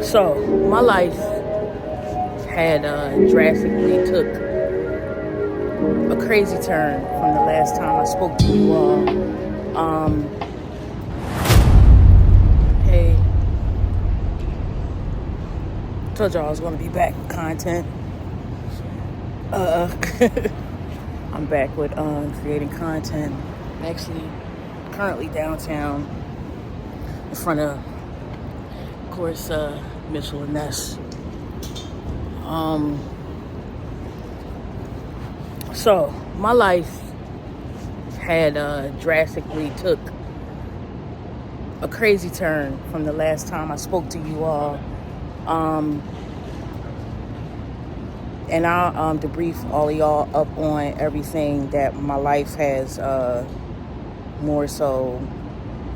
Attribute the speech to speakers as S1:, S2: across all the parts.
S1: So my life had drastically took a crazy turn from the last time I spoke to you all. Hey, told y'all I was going to be back with content. I'm back with creating content. I'm actually currently downtown in front of course, Mitchell and Ness. So my life had drastically took a crazy turn from the last time I spoke to you all. And I'll debrief all of y'all up on everything that my life has more so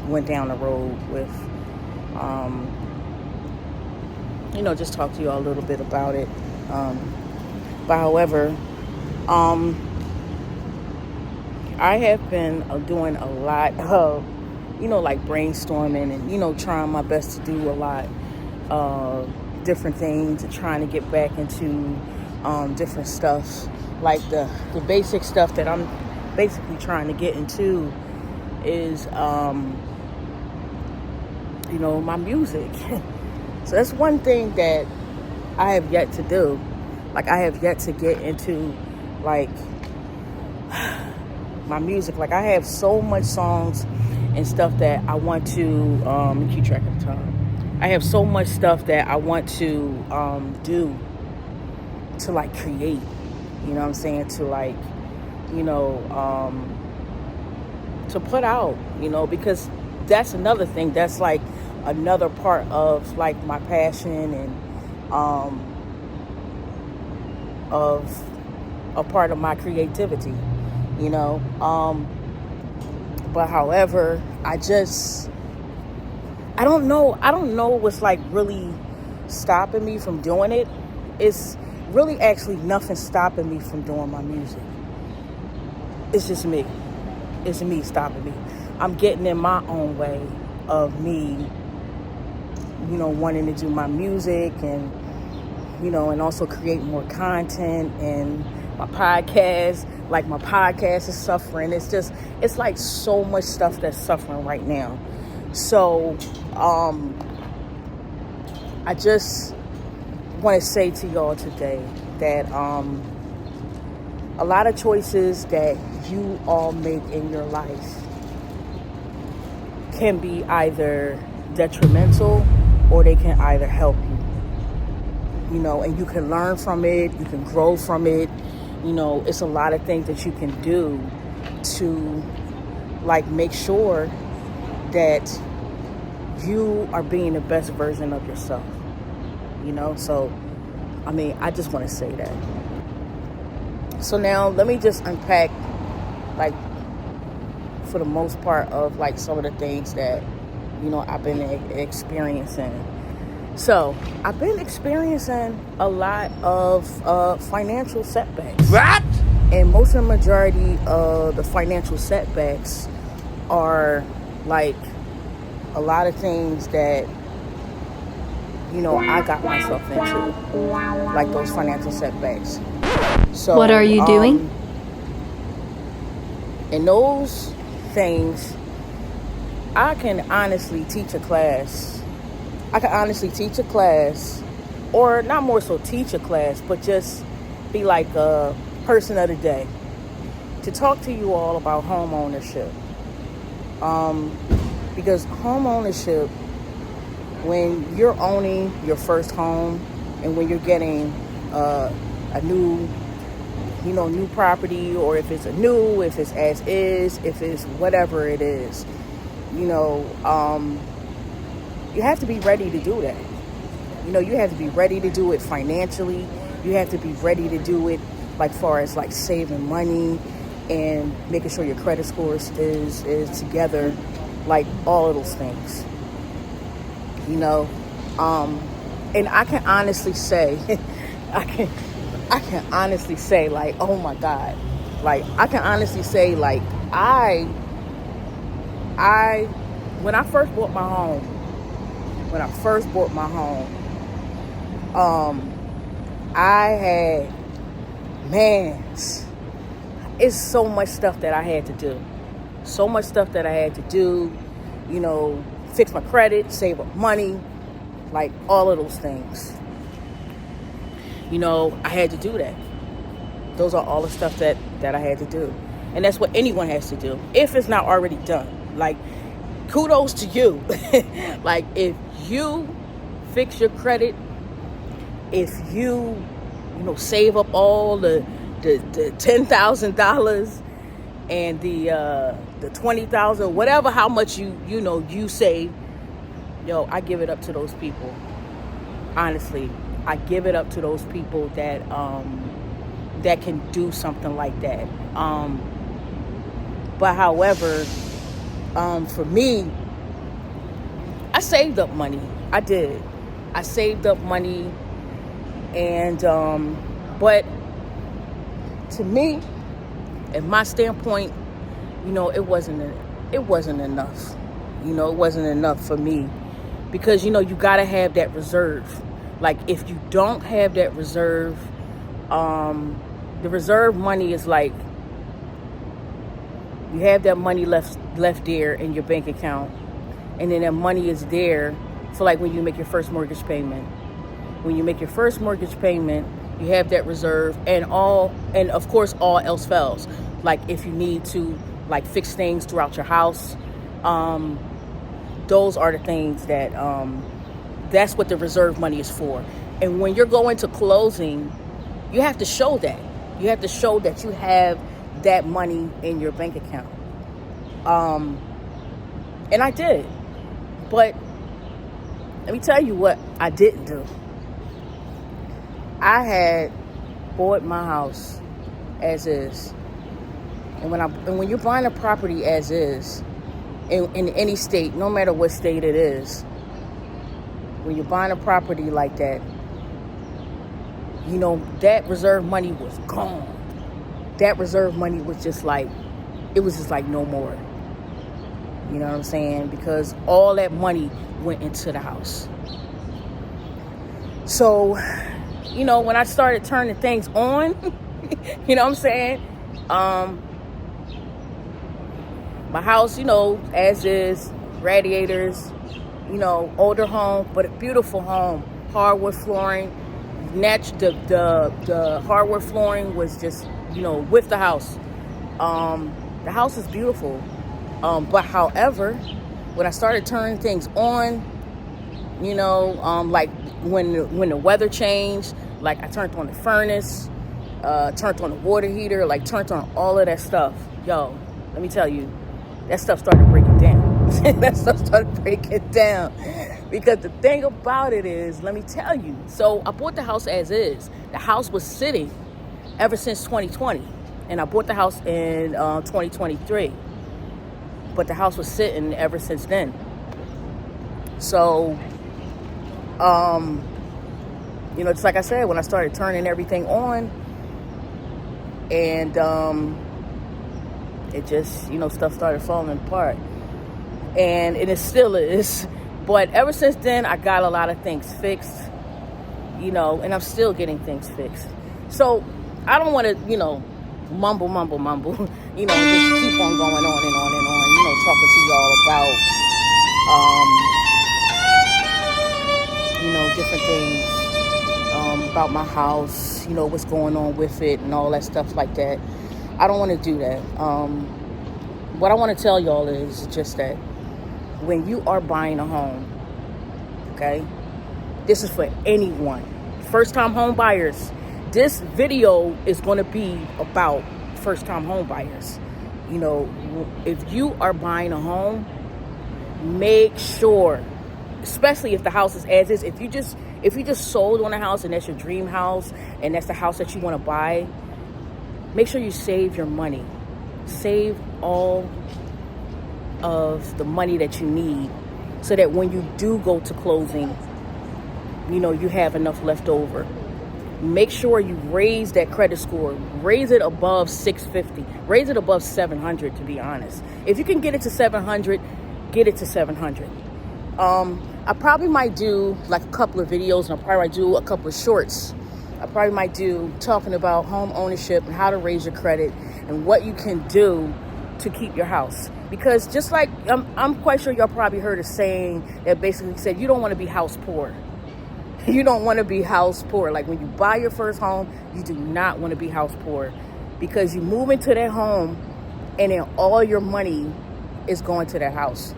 S1: went down the road with. Just talk to you all a little bit about it. But however, I have been doing a lot of, like brainstorming and, trying my best to do a lot of different things and trying to get back into different stuff. Like the basic stuff that I'm basically trying to get into is, my music. So that's one thing that I have yet to do. Like, I have yet to get into, like, my music. Like, I have so much songs and stuff that I want to keep track of the time. I have so much stuff that I want to do to, like, create. You know what I'm saying? To, like, to put out, because that's another thing. That's, like, another part of, like, my passion and of a part of my creativity, but however, I don't know what's like really stopping me from doing it. It's really actually nothing stopping me from doing my music. It's just me. It's me stopping me. I'm getting in my own way of me, wanting to do my music and, and also create more content and my podcast. Like, my podcast is suffering. It's like so much stuff that's suffering right now. So, I just want to say to y'all today that, a lot of choices that you all make in your life can be either detrimental or they can either help you. And you can learn from it, you can grow from it. It's a lot of things that you can do to, like, make sure that you are being the best version of yourself. So, I just want to say that. So now let me just unpack, like, for the most part of, like, some of the things that, I've been experiencing. So, I've been experiencing a lot of financial setbacks.
S2: What?
S1: And most of the majority of the financial setbacks are, like, a lot of things that, I got myself into. Like, those financial setbacks. So,
S3: what are you doing?
S1: And those things, I can honestly teach a class. Or not more so teach a class, but just be like a person of the day to talk to you all about home ownership. Because home ownership, when you're owning your first home and when you're getting a new property, or if it's if it's as is, if it's whatever it is, you have to be ready to do that. You have to be ready to do it financially. You have to be ready to do it, like, far as, like, saving money and making sure your credit score is together, like, all of those things. And I can honestly say, I can honestly say, like, oh my God, like, I can honestly say, like, I when I first bought my home, when I first bought my home, I had, man, it's so much stuff that I had to do. So much stuff that I had to do, you know, fix my credit, save up money, like all of those things. You know, I had to do that. Those are all the stuff that I had to do. And that's what anyone has to do, if it's not already done. Like, kudos to you. Like, if you fix your credit, if you know, save up all the $10,000 and the $20,000, whatever, how much you save, I give it up to those people. Honestly, I give it up to those people that can do something like that. But however, for me, I saved up money. I did. I saved up money, and but to me, at my standpoint, it wasn't enough. It wasn't enough for me, because you gotta have that reserve. Like, if you don't have that reserve, the reserve money is like, you have that money left there in your bank account, and then that money is there for, like, when you make your first mortgage payment. When you make your first mortgage payment, you have that reserve, and of course all else fails. Like, if you need to, like, fix things throughout your house, those are the things that that's what the reserve money is for. And when you're going to closing, you have to show that. You have to show that you have that money in your bank account. And I did. But let me tell you what I didn't do. I had bought my house as is. And when you're buying a property as is, in any state, no matter what state it is, when you're buying a property like that, that reserve money was gone. That reserve money was just like, it was just like no more. You know what I'm saying? Because all that money went into the house. So, when I started turning things on, you know what I'm saying? My house, as is, radiators, older home, but a beautiful home, hardwood flooring. The hardwood flooring was just, with the house. The house is beautiful. But however, when I started turning things on, like when the weather changed, like I turned on the furnace, turned on the water heater, like turned on all of that stuff. Yo, let me tell you, that stuff started breaking down. That stuff started breaking down. Because the thing about it is, let me tell you, so I bought the house as is. The house was sitting ever since 2020. And I bought the house in 2023. But the house was sitting ever since then. So, just like I said, when I started turning everything on, and it just, stuff started falling apart. And it still is. But ever since then, I got a lot of things fixed, and I'm still getting things fixed. So I don't want to, mumble, just keep on going on and on and on, talking to y'all about, different things, about my house, what's going on with it and all that stuff like that. I don't want to do that. What I want to tell y'all is just that when you are buying a home, okay, this is for anyone, first-time home buyers. This video is going to be about first-time home buyers. If you are buying a home, make sure, especially if the house is as is, if you just sold on a house and that's your dream house and that's the house that you want to buy, make sure you save your money. Save all of the money that you need so that when you do go to closing, you have enough left over. Make sure you raise that credit score. Raise it above 650. Raise it above 700, to be honest. If you can get it to 700, get it to 700. I probably might do like a couple of videos, and I probably might do a couple of shorts. I probably might do talking about home ownership and how to raise your credit and what you can do to keep your house. Because just like, I'm quite sure y'all probably heard a saying that basically said, you don't want to be house poor. You don't want to be house poor. Like when you buy your first home, you do not want to be house poor, because you move into that home and then all your money is going to that house.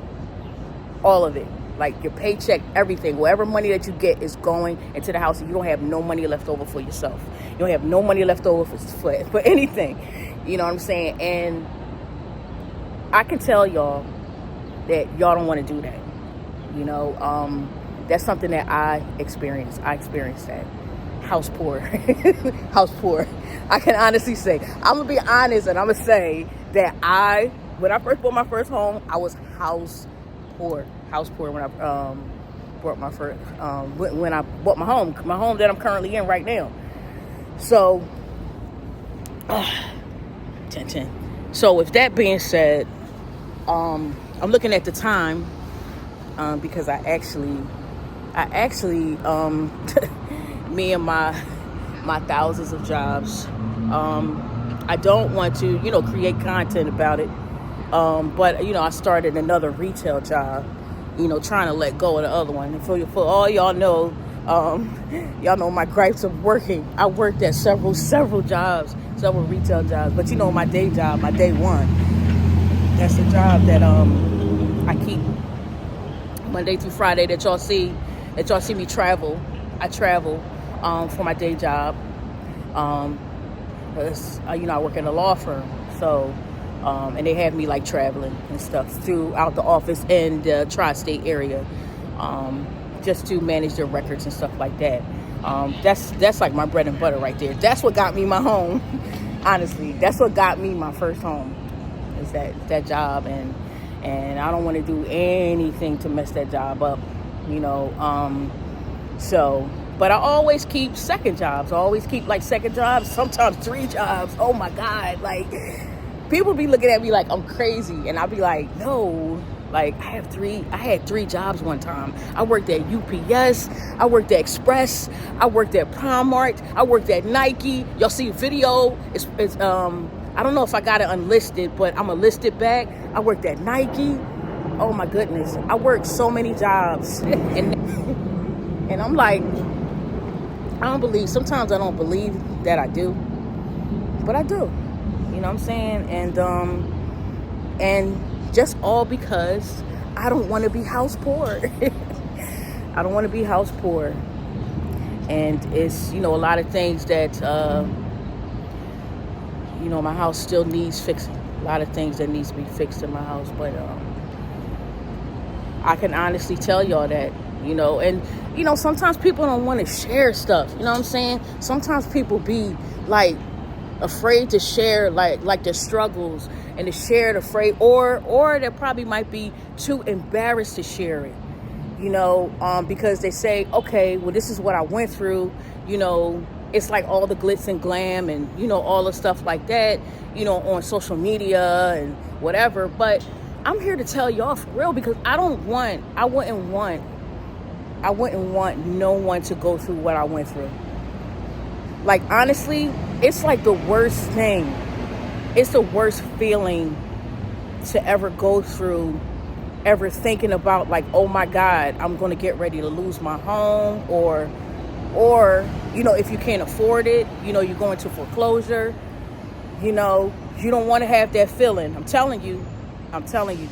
S1: All of it. Like your paycheck, everything, whatever money that you get is going into the house, and you don't have no money left over for yourself. You don't have no money left over for anything. You know what I'm saying? And I can tell y'all that y'all don't want to do that. You know, that's something that I experienced. I experienced that. House poor. House poor. I can honestly say, I'm going to be honest, and I'm going to say that when I first bought my first home, I was house poor. House poor when I bought my first, when I bought my home that I'm currently in right now. So, 10. So with that being said, I'm looking at the time, because I actually, me and my thousands of jobs, I don't want to, create content about it. But, I started another retail job, trying to let go of the other one. And for all y'all know, y'all know my gripes of working. I worked at several jobs, several retail jobs. But my day job, my day one, that's the job that I keep Monday through Friday that y'all see me travel. I travel for my day job. I work in a law firm, so and they have me like traveling and stuff throughout the office in the tri-state area, just to manage their records and stuff like that. That's like my bread and butter right there. That's what got me my home. Honestly, that's what got me my first home, is that job, and I don't want to do anything to mess that job up, so. But I always keep second jobs. I always keep like second jobs, sometimes 3 jobs. Oh my God. Like, people be looking at me like I'm crazy. And I'll be like, no, like I had 3 jobs one time. I worked at UPS. I worked at Express. I worked at Primark. I worked at Nike. Y'all see a video. It's I don't know if I got it unlisted, but I'm gonna list it back. I worked at Nike. Oh my goodness. I worked so many jobs. And I'm like, sometimes I don't believe that I do, but I do, you know what I'm saying? And just all because I don't want to be house poor. I don't want to be house poor. And it's, a lot of things that, my house still needs fixing. A lot of things that needs to be fixed in my house, but, I can honestly tell y'all that, and, sometimes people don't want to share stuff, you know what I'm saying? Sometimes people be, like, afraid to share, like their struggles, and to share it afraid, or they probably might be too embarrassed to share it, because they say, okay, well, this is what I went through, it's like all the glitz and glam and, all the stuff like that, on social media and whatever, but I'm here to tell y'all for real, because I wouldn't want no one to go through what I went through. Like, honestly, it's like the worst thing. It's the worst feeling to ever go through, ever thinking about like, oh my God, I'm going to get ready to lose my home, or, if you can't afford it, you're going to foreclosure, you don't want to have that feeling. I'm telling you,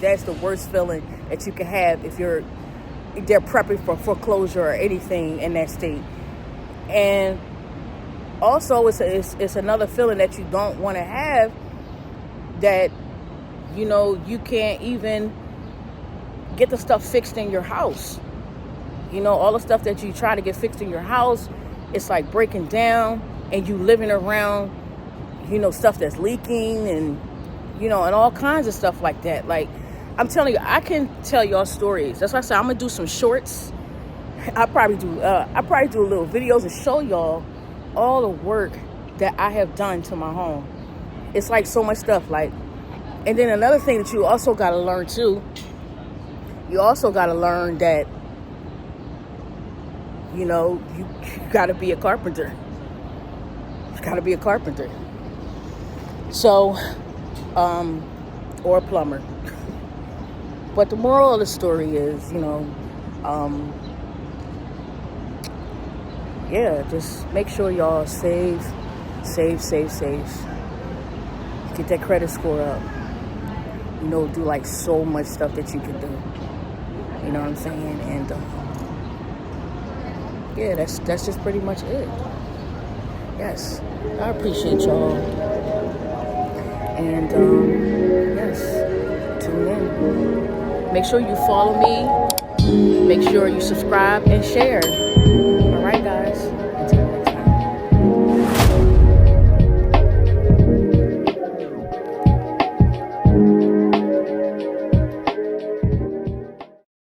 S1: that's the worst feeling that you can have if they're prepping for foreclosure or anything in that state. And also it's another feeling that you don't want to have, that you can't even get the stuff fixed in your house. All the stuff that you try to get fixed in your house, it's like breaking down, and you living around stuff that's leaking, and and all kinds of stuff like that. Like, I'm telling you, I can tell y'all stories. That's why I said I'm gonna do some shorts. I probably do little videos and show y'all all the work that I have done to my home. It's like so much stuff. Like, and then another thing that you also gotta learn too. You also gotta learn that You know, you got to be a carpenter. You got to be a carpenter. So, or a plumber. But the moral of the story is, you know, yeah, just make sure y'all save. Get that credit score up. You know, do like so much stuff that you can do. You know what I'm saying? And yeah, that's just pretty much it. Yes, I appreciate y'all. And yes, tune in. Make sure you follow me. Make sure you subscribe and share. All right, guys.